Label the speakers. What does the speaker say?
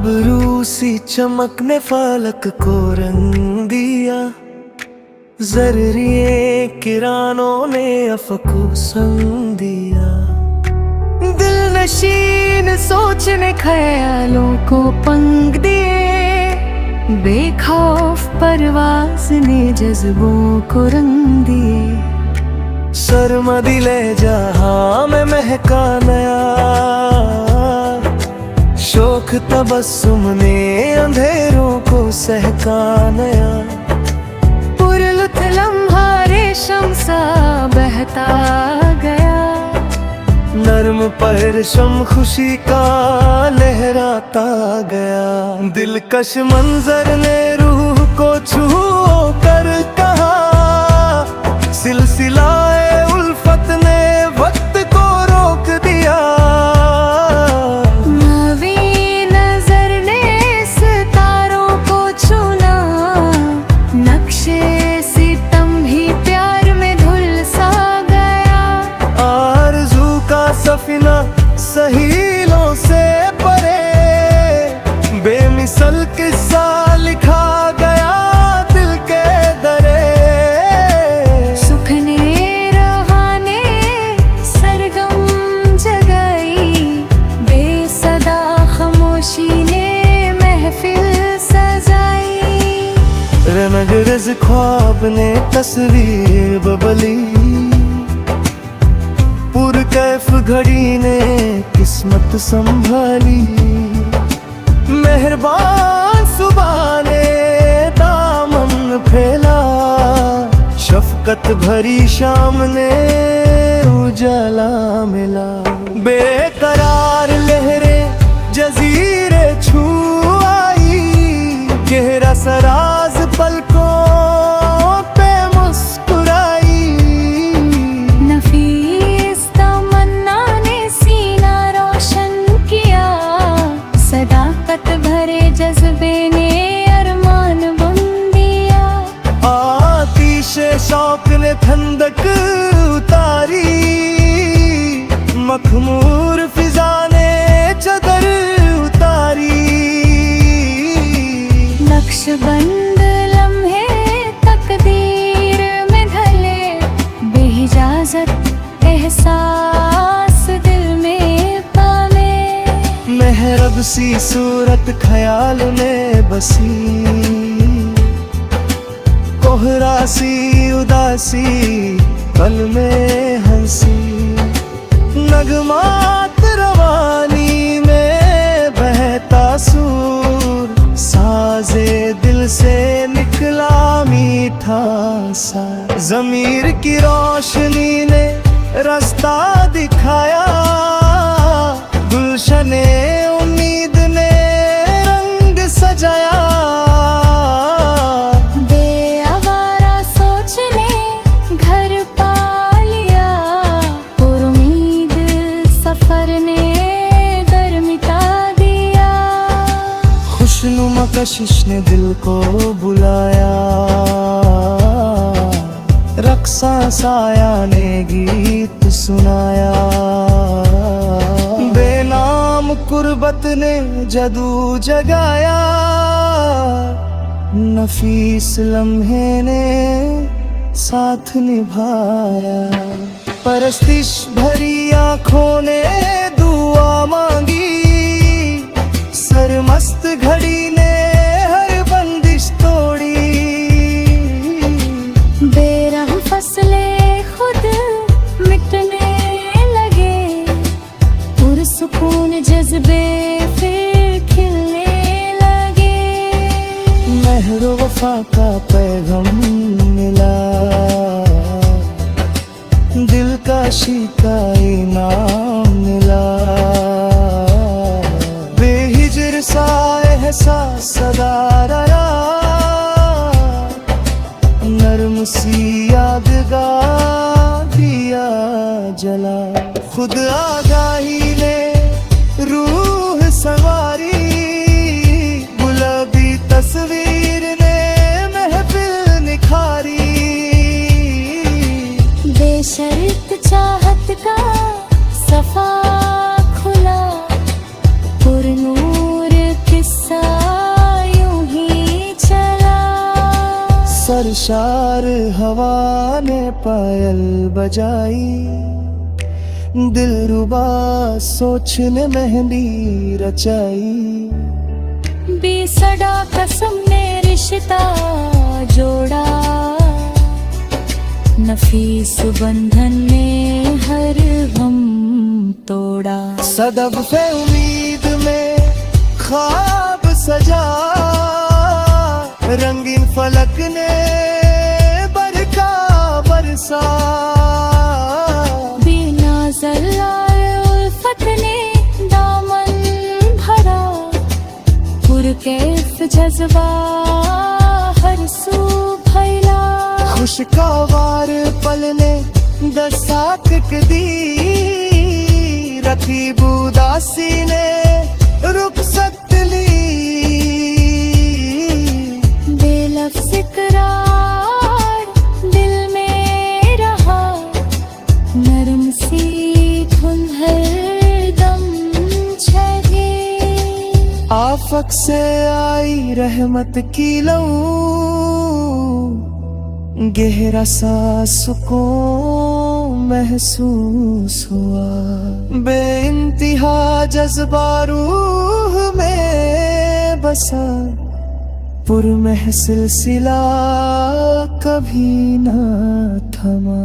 Speaker 1: अबरू सी चमक ने फलक को रंग दिया, जर्रिए किरणों ने अफको संग दिया। दिल नशीन सोच ने ख्यालों को पंख दिए, बेखौफ परवाज ने जज्बों को रंग दिए। सरमदिले जहां में महका नया, शोक तबस्सुम ने अंधेरों को सहका नया। पुरलुत लम्हा रेशम सा बहता गया, नर्म परशम खुशी का लहराता गया। दिलकश मंजर ने रूह को छू कर कहा, सिलसिलाए उल्फत ने वक्त को रोक दिया।
Speaker 2: नवी नजर ने सितारों को छूना, नक्शे सितम भी प्यार में धुल सा गया।
Speaker 1: आरज़ू का सफिना सहीलों से परे, बेमिसल किस्सा लिखा गया दिल के दरे।
Speaker 2: सुख ने रवाने सरगम जगाई, बेसदा खामोशी ने महफिल सजाई।
Speaker 1: रंग रज ख्वाब ने तस्वीर बबली, पुरकैफ घड़ी ने किस्मत संभाली। मेहरबान सुबह ने दामन फैला, शफकत भरी शाम ने उजाला मिला। बेकरार लहरें जजीरे छू आई, गहरा सराज पलकों पे मुस्कुराई।
Speaker 2: नफीस तमन्ना ने सीना रोशन किया, सदाकत भरे जज्बे ने अरमान बुन दिया।
Speaker 1: आतिशे शौक ने ठंडक उतारी, मखमूर फिजा ने चदर उतारी।
Speaker 2: नक्शबंद लम्हे तकदीर में ढले, बेइजाजत एहसास दिल में पाले।
Speaker 1: मेहरब सी सूरत ख्याल में बसी, कोहरा सी उदासी पल में हंसी। नगमात रवानी में बहता सूर, साजे दिल से निकला मीठा सा। ज़मीर की रोशनी ने रास्ता दिखाया, गुलशने उम्मीद ने रंग सजाया।
Speaker 2: बेआवारा सोच ने घर पा लिया, उम्मीद सफर ने दर मिटा दिया।
Speaker 1: खुशनुमा कशिश ने दिल को बुलाया, रक्सा साया ने गीत सुनाया। बेनाम कुर्बत ने जदू जगाया, नफीस लम्हे ने साथ निभाया। परस्तिश भरी आँखों ने दुआ मांगी, सरमस्त घड़ी ने हर बंदिश तोड़ी।
Speaker 2: बेरहम फसले खुद मिटने लगे, पुरसुकून जज्बे फिर खिलने लगे।
Speaker 1: महरो वफा का पैगाम मिला, दिलकशी का इनाम मिला। बेहिजर सा एहसास सदा रहा, नर्म सी यादगार दिया जला। खुद आगाही ने रूह संवारी, गुलाबी तस्वीर ने महफिल निखारी।
Speaker 2: बेशर्त चाहत का सफा खुला, पुरनूर किस
Speaker 1: शार हवा ने पायल बजाई, दिलरुबा सोच ने मेहंदी रचाई।
Speaker 2: बेसड़ा कसम ने रिश्ता जोड़ा, नफीस बंधन ने हर गम तोड़ा।
Speaker 1: सदक़े उम्मीद में ख्वाब सजा, रंगीन फलक ने बरखा बरसा।
Speaker 2: बिना ज़लाए उल्फत ने दामन भरा, पुरकैफ जज्बा हर सू फैला।
Speaker 1: खुशगवार पल ने दस्तक दी, रकीब उदासी ने रुखसत ली।
Speaker 2: बेलफ्ज़ इक़रार दिल में रहा, नरम सी धुन हर दम चढ़े।
Speaker 1: आफक से आई रहमत की लऊ, गहरा सा सुकून महसूस हुआ। बेइंतहा जज्बा रूह में बसा, पुरमह सिलसिला कभी ना थमा।